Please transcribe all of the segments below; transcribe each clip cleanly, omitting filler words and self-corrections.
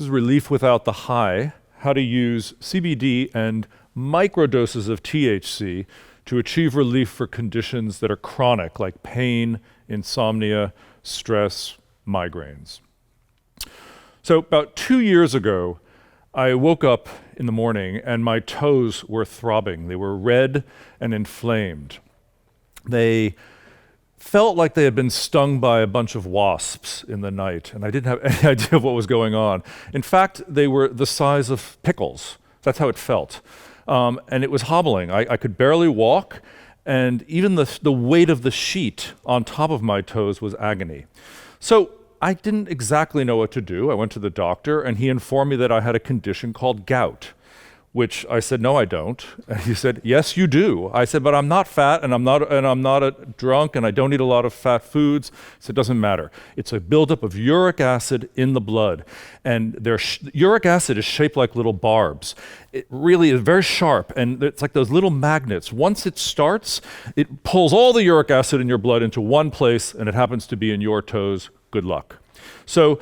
is Relief Without the High, How to Use CBD and Microdoses of THC to Achieve Relief for Conditions that are chronic, like pain, insomnia, stress, migraines. So about 2 years ago, I woke up in the morning and my toes were throbbing. They were red and inflamed. They felt like they had been stung by a bunch of wasps in the night, and I didn't have any idea of what was going on. In fact, they were the size of pickles. That's how it felt. And it was hobbling. I could barely walk, and even the weight of the sheet on top of my toes was agony. So I didn't exactly know what to do. I went to the doctor, and he informed me that I had a condition called gout, which I said, no, I don't. And he said, yes, you do. I said, but I'm not fat, and I'm not a drunk, and I don't eat a lot of fat foods. He said, it doesn't matter. It's a buildup of uric acid in the blood, and uric acid is shaped like little barbs. It really is very sharp, and it's like those little magnets. Once it starts, it pulls all the uric acid in your blood into one place, and it happens to be in your toes. Good luck. So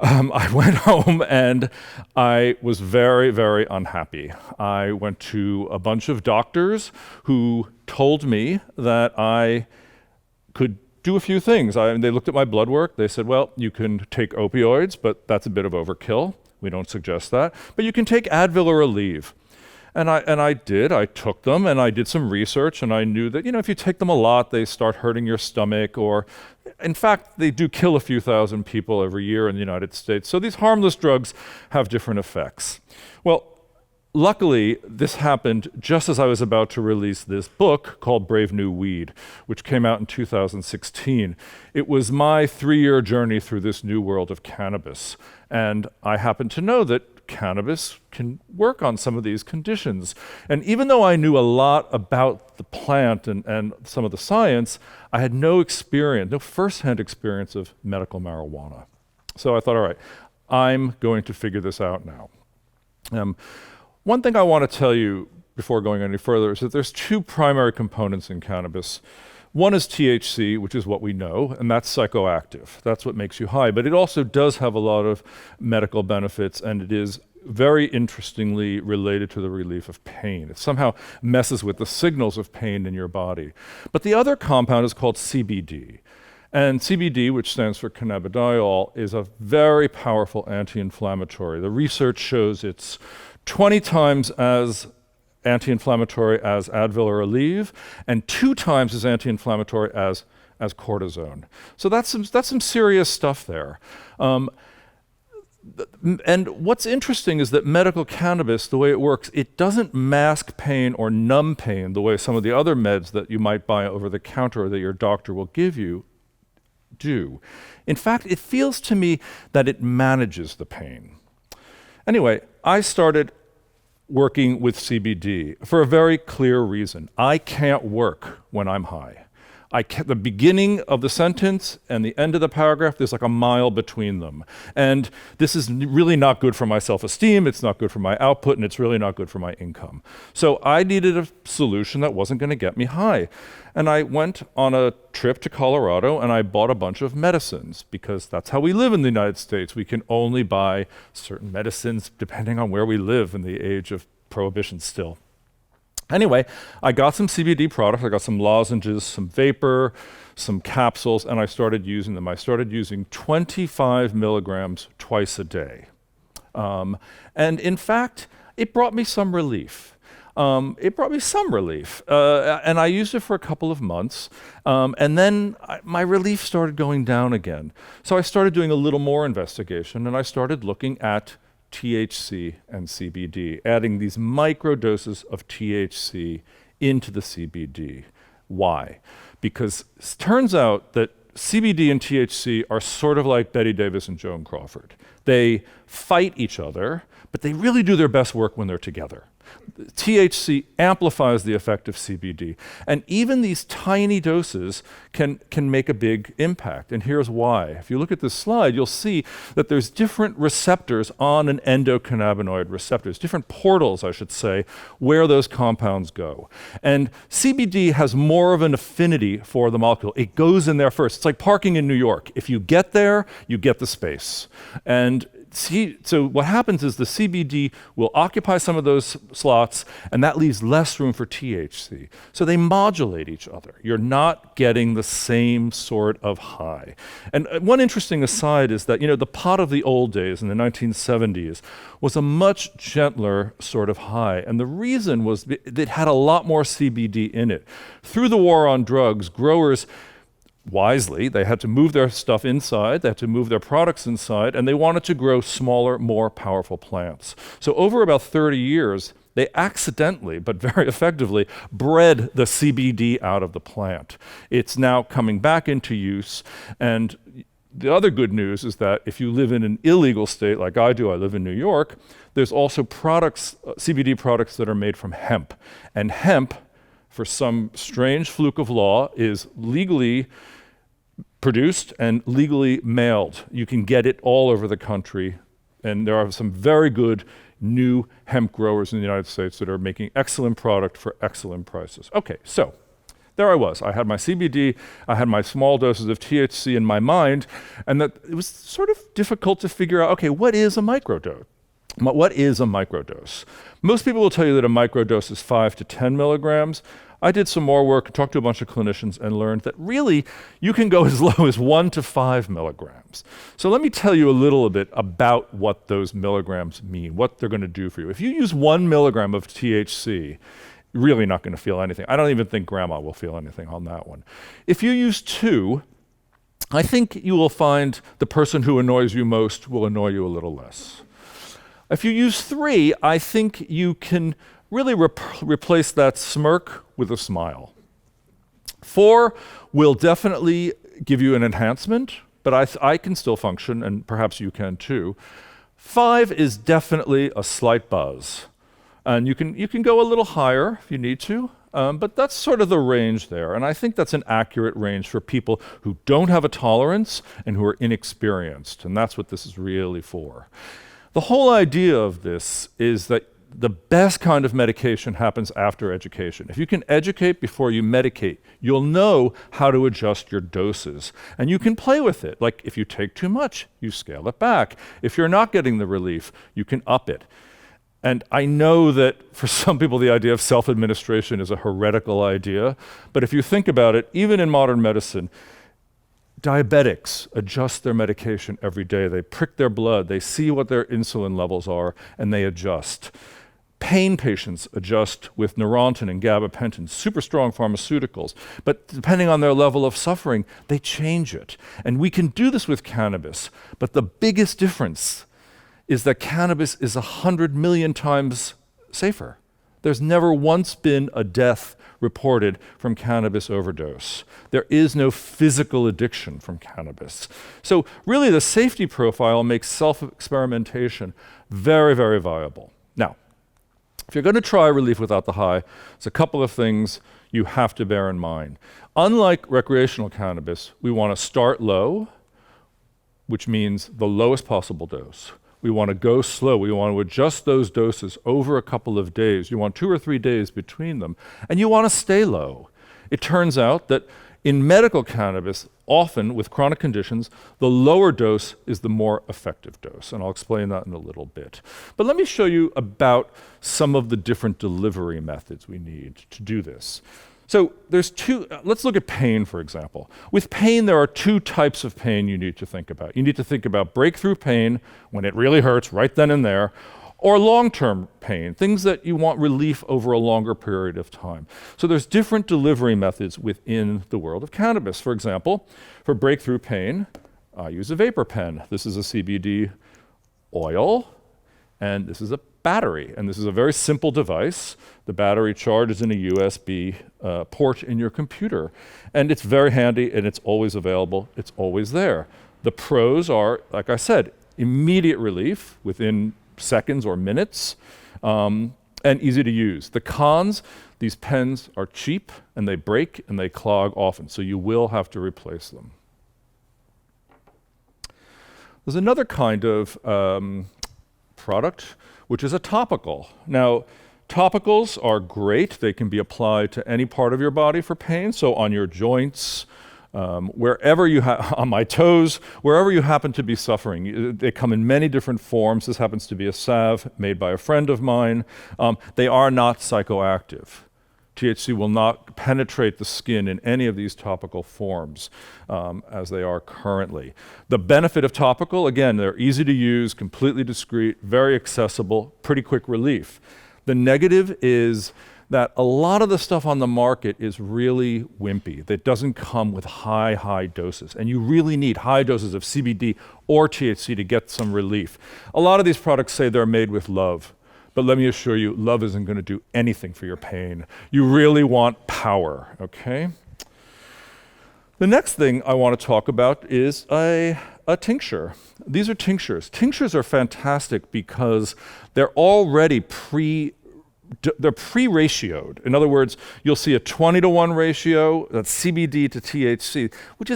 I went home and I was very, very unhappy. I went to a bunch of doctors who told me that I could do a few things. They looked at my blood work. They said, well, you can take opioids, but that's a bit of overkill. We don't suggest that. But you can take Advil or Aleve. And I did. I took them and I did some research, and I knew that, if you take them a lot, they start hurting your stomach, or in fact, they do kill a few thousand people every year in the United States. So these harmless drugs have different effects. Well, luckily, this happened just as I was about to release this book called Brave New Weed, which came out in 2016. It was my 3-year journey through this new world of cannabis. And I happen to know that cannabis can work on some of these conditions. And even though I knew a lot about the plant and some of the science, I had no first-hand experience of medical marijuana. So I thought, all right, I'm going to figure this out now. One thing I want to tell you before going any further is that there's 2 primary components in cannabis. One is THC, which is what we know, and that's psychoactive. That's what makes you high. But it also does have a lot of medical benefits, and it is very interestingly related to the relief of pain. It somehow messes with the signals of pain in your body. But the other compound is called CBD. And CBD, which stands for cannabidiol, is a very powerful anti-inflammatory. The research shows it's 20 times as anti-inflammatory as Advil or Aleve, and 2 times as anti-inflammatory as cortisone. So that's some serious stuff there. And what's interesting is that medical cannabis, the way it works, it doesn't mask pain or numb pain the way some of the other meds that you might buy over the counter or that your doctor will give you do. In fact, it feels to me that it manages the pain. Anyway, I started working with CBD for a very clear reason. I can't work when I'm high. The beginning of the sentence and the end of the paragraph, there's like a mile between them. And this is really not good for my self-esteem, it's not good for my output, and it's really not good for my income. So I needed a solution that wasn't going to get me high. And I went on a trip to Colorado and I bought a bunch of medicines, because that's how we live in the United States. We can only buy certain medicines depending on where we live in the age of prohibition still. Anyway, I got some CBD products. I got some lozenges, some vapor, some capsules, and I started using them. I started using 25 milligrams twice a day. And in fact, it brought me some relief. And I used it for a couple of months, and then my relief started going down again. So I started doing a little more investigation, and I started looking at THC and CBD, adding these micro doses of THC into the CBD. Why? Because it turns out that CBD and THC are sort of like Betty Davis and Joan Crawford. They fight each other, but they really do their best work when they're together. THC amplifies the effect of CBD, and even these tiny doses can make a big impact, and here's why. If you look at this slide, you'll see that there's different receptors on an endocannabinoid receptors, different portals, I should say, where those compounds go. And CBD has more of an affinity for the molecule. It goes in there first. It's like parking in New York. If you get there, you get the space. And so what happens is the CBD will occupy some of those slots, and that leaves less room for THC. So they modulate each other. You're not getting the same sort of high. And one interesting aside is that, the pot of the old days in the 1970s was a much gentler sort of high. And the reason was it had a lot more CBD in it. Through the war on drugs, growers wisely, they had to move their stuff inside, they had to move their products inside, and they wanted to grow smaller, more powerful plants. So over about 30 years, they accidentally, but very effectively, bred the CBD out of the plant. It's now coming back into use, and the other good news is that if you live in an illegal state like I do, I live in New York, there's also products, CBD products that are made from hemp. And hemp, for some strange fluke of law, is legally produced and legally mailed. You can get it all over the country, and there are some very good new hemp growers in the United States that are making excellent product for excellent prices. Okay, so there I was. I had my CBD, I had my small doses of THC in my mind, and that it was sort of difficult to figure out, okay, what is a microdose? What is a microdose? Most people will tell you that a microdose is 5 to 10 milligrams. I did some more work, talked to a bunch of clinicians, and learned that really you can go as low as 1 to 5 milligrams. So let me tell you a little bit about what those milligrams mean, what they're going to do for you. If you use 1 milligram of THC, you're really not going to feel anything. I don't even think grandma will feel anything on that one. If you use 2, I think you will find the person who annoys you most will annoy you a little less. If you use 3, I think you can really replace that smirk with a smile. 4 will definitely give you an enhancement, but I can still function, and perhaps you can too. 5 is definitely a slight buzz. And you can go a little higher if you need to, but that's sort of the range there. And I think that's an accurate range for people who don't have a tolerance and who are inexperienced. And that's what this is really for. The whole idea of this is that the best kind of medication happens after education. If you can educate before you medicate, you'll know how to adjust your doses. And you can play with it. Like if you take too much, you scale it back. If you're not getting the relief, you can up it. And I know that for some people the idea of self-administration is a heretical idea, but if you think about it, even in modern medicine, diabetics adjust their medication every day. They prick their blood, they see what their insulin levels are, and they adjust. Pain patients adjust with Neurontin and gabapentin, super strong pharmaceuticals, but depending on their level of suffering, they change it. And we can do this with cannabis, but the biggest difference is that cannabis is 100 million times safer. There's never once been a death reported from cannabis overdose. There is no physical addiction from cannabis. So really the safety profile makes self-experimentation very, very viable. Now, if you're going to try relief without the high, there's a couple of things you have to bear in mind. Unlike recreational cannabis, we want to start low, which means the lowest possible dose. We want to go slow. We want to adjust those doses over a couple of days. You want 2 or 3 days between them, and you want to stay low. It turns out that in medical cannabis, often with chronic conditions, the lower dose is the more effective dose, and I'll explain that in a little bit. But let me show you about some of the different delivery methods we need to do this. So there's 2, let's look at pain, for example. With pain, there are 2 types of pain you need to think about. You need to think about breakthrough pain, when it really hurts right then and there, or long-term pain, things that you want relief over a longer period of time. So there's different delivery methods within the world of cannabis. For example, for breakthrough pain, I use a vapor pen. This is a CBD oil, and this is a battery, and this is a very simple device. The battery charges in a USB port in your computer, and it's very handy, and it's always available. It's always there. The pros are, like I said, immediate relief within seconds or minutes, and easy to use. The cons, these pens are cheap, and they break, and they clog often, so you will have to replace them. There's another kind of product, which is a topical. Now, topicals are great. They can be applied to any part of your body for pain, so on your joints, Wherever you on my toes, wherever you happen to be suffering. They come in many different forms. This happens to be a salve made by a friend of mine. They are not psychoactive. THC will not penetrate the skin in any of these topical forms as they are currently. The benefit of topical, again, they're easy to use, completely discreet, very accessible, pretty quick relief. The negative is that a lot of the stuff on the market is really wimpy. That doesn't come with high doses. And you really need high doses of CBD or THC to get some relief. A lot of these products say they're made with love. But let me assure you, love isn't going to do anything for your pain. You really want power, okay? The next thing I want to talk about is a tincture. These are tinctures. Tinctures are fantastic because they're already pre-ratioed. In other words, you'll see a 20-to-1 ratio, that's CBD to THC,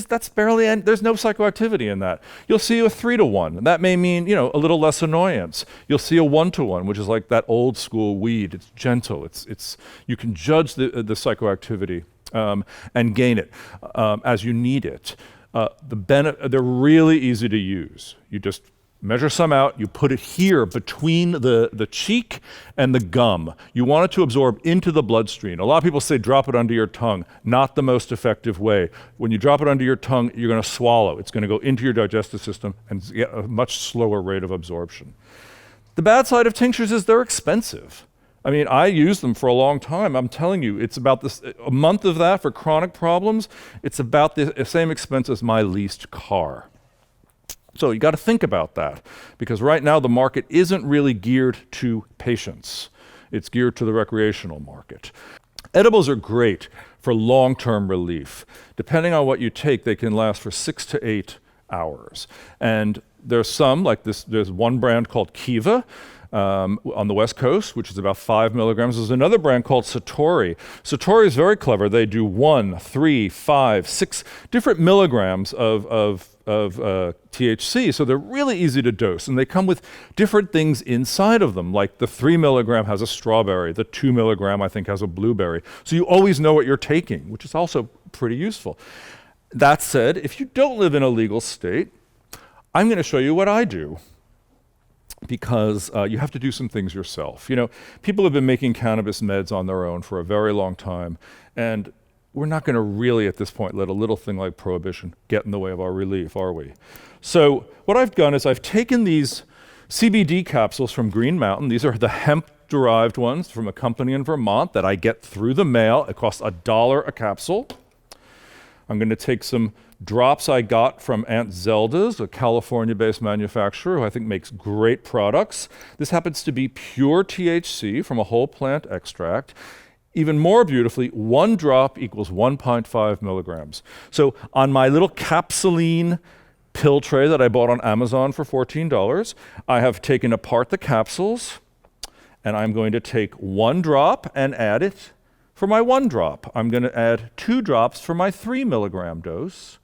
that's barely, there's no psychoactivity in that. You'll see a 3-to-1, that may mean, a little less annoyance. You'll see a 1-to-1, which is like that old school weed. It's gentle, you can judge the psychoactivity and gain it as you need it. They're really easy to use. You just measure some out, you put it here between the cheek and the gum. You want it to absorb into the bloodstream. A lot of people say drop it under your tongue. Not the most effective way. When you drop it under your tongue, you're going to swallow. It's going to go into your digestive system and get a much slower rate of absorption. The bad side of tinctures is they're expensive. I mean, I use them for a long time. I'm telling you, it's about a month of that for chronic problems. It's about the same expense as my leased car. So you got to think about that, because right now the market isn't really geared to patients. It's geared to the recreational market. Edibles are great for long-term relief. Depending on what you take, they can last for 6 to 8 hours. And there's some, like this, there's one brand called Kiva, on the West Coast, which is about 5 milligrams. There's another brand called Satori. Satori is very clever. They do 1, 3, 5, 6 different milligrams of THC, so they're really easy to dose, and they come with different things inside of them, like the 3 milligram has a strawberry, the 2 milligram I think has a blueberry, so you always know what you're taking, which is also pretty useful. That said, if you don't live in a legal state, I'm going to show you what I do, because you have to do some things yourself. People have been making cannabis meds on their own for a very long time, and we're not going to really, at this point, let a little thing like prohibition get in the way of our relief, are we? So what I've done is I've taken these CBD capsules from Green Mountain. These are the hemp-derived ones from a company in Vermont that I get through the mail. It costs $1 a capsule. I'm going to take some drops I got from Aunt Zelda's, a California-based manufacturer who I think makes great products. This happens to be pure THC from a whole plant extract. Even more beautifully, 1 drop equals 1.5 milligrams. So on my little capsuline pill tray that I bought on Amazon for $14, I have taken apart the capsules, and I'm going to take 1 drop and add it for my 1 drop. I'm going to add 2 drops for my 3 milligram dose,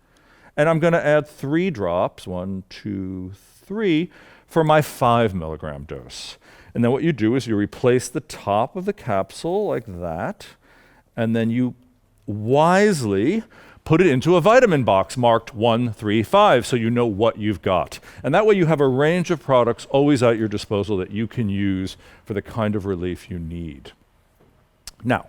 and I'm going to add 3 drops, 1, 2, 3, for my 5 milligram dose. And then what you do is you replace the top of the capsule like that, and then you wisely put it into a vitamin box marked 1, 3, 5, so you know what you've got. And that way you have a range of products always at your disposal that you can use for the kind of relief you need. Now,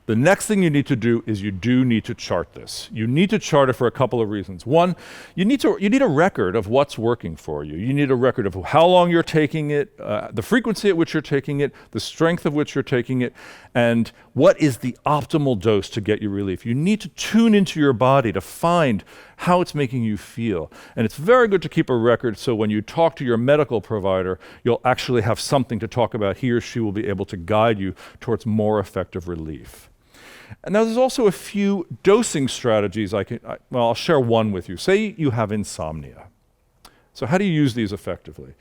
the next thing you need to do is you do need to chart this. You need to chart it for a couple of reasons. One, you need a record of what's working for you. You need a record of how long you're taking it, the frequency at which you're taking it, the strength of which you're taking it, and what is the optimal dose to get you relief. You need to tune into your body to find how it's making you feel. And it's very good to keep a record so when you talk to your medical provider, you'll actually have something to talk about. He or she will be able to guide you towards more effective relief. And now there's also a few dosing strategies I'll share one with you. Say you have insomnia. So how do you use these effectively?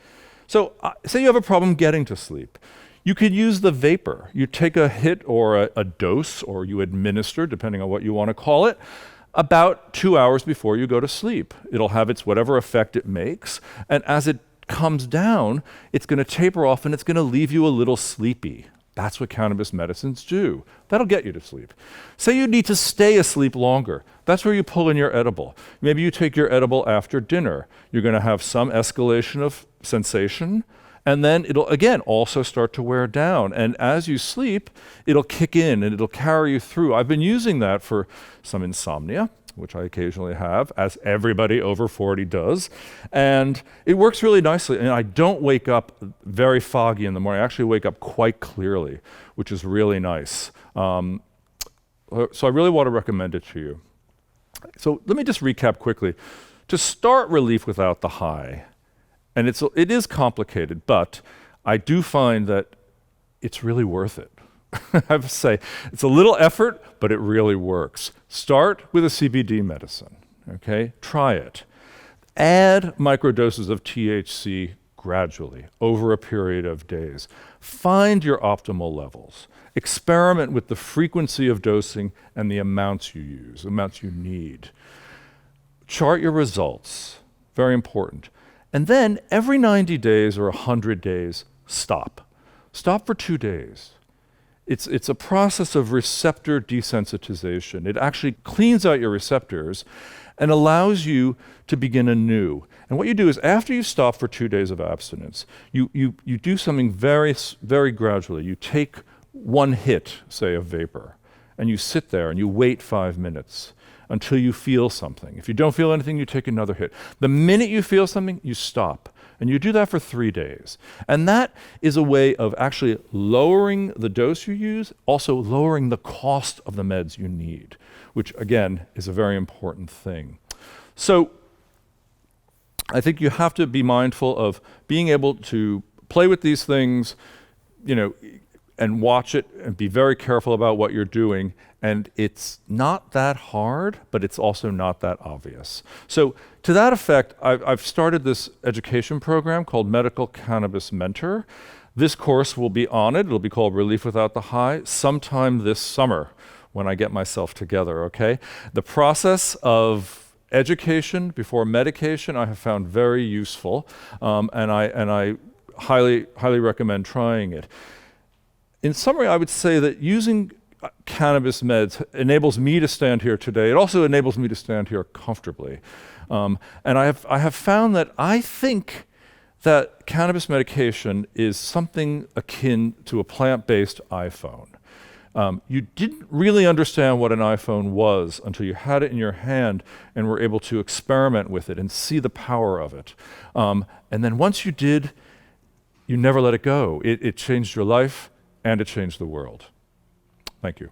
So say you have a problem getting to sleep. You could use the vapor. You take a hit or a dose, or you administer, depending on what you want to call it, about 2 hours before you go to sleep. It'll have its whatever effect it makes, and as it comes down, it's going to taper off and it's going to leave you a little sleepy. That's what cannabis medicines do. That'll get you to sleep. Say you need to stay asleep longer. That's where you pull in your edible. Maybe you take your edible after dinner. You're going to have some escalation of sensation, and then it'll, again, also start to wear down. And as you sleep, it'll kick in and it'll carry you through. I've been using that for some insomnia, which I occasionally have, as everybody over 40 does. And it works really nicely. And I don't wake up very foggy in the morning. I actually wake up quite clearly, which is really nice. So I really want to recommend it to you. So let me just recap quickly. To start relief without the high, and it is complicated, but I do find that it's really worth it. I have to say, it's a little effort, but it really works. Start with a CBD medicine, okay? Try it. Add microdoses of THC gradually over a period of days. Find your optimal levels. Experiment with the frequency of dosing and the amounts you use, amounts you need. Chart your results, very important. And then every 90 days or 100 days, stop. Stop for 2 days. It's a process of receptor desensitization. It actually cleans out your receptors and allows you to begin anew. And what you do is after you stop for 2 days of abstinence, you do something very, very gradually. You take one hit, say, of vapor, and you sit there and you wait 5 minutes until you feel something. If you don't feel anything, you take another hit. The minute you feel something, you stop. And you do that for 3 days. And that is a way of actually lowering the dose you use, also lowering the cost of the meds you need, which again is a very important thing. So I think you have to be mindful of being able to play with these things, and watch it and be very careful about what you're doing. And it's not that hard, but it's also not that obvious. So to that effect, I've started this education program called Medical Cannabis Mentor. This course will be on it. It'll be called Relief Without the High sometime this summer when I get myself together, okay? The process of education before medication I have found very useful, and I highly recommend trying it. In summary, I would say that using cannabis meds enables me to stand here today. It also enables me to stand here comfortably. And I have found that I think that cannabis medication is something akin to a plant-based iPhone. You didn't really understand what an iPhone was until you had it in your hand and were able to experiment with it and see the power of it. And then once you did, you never let it go. It changed your life, and it changed the world. Thank you.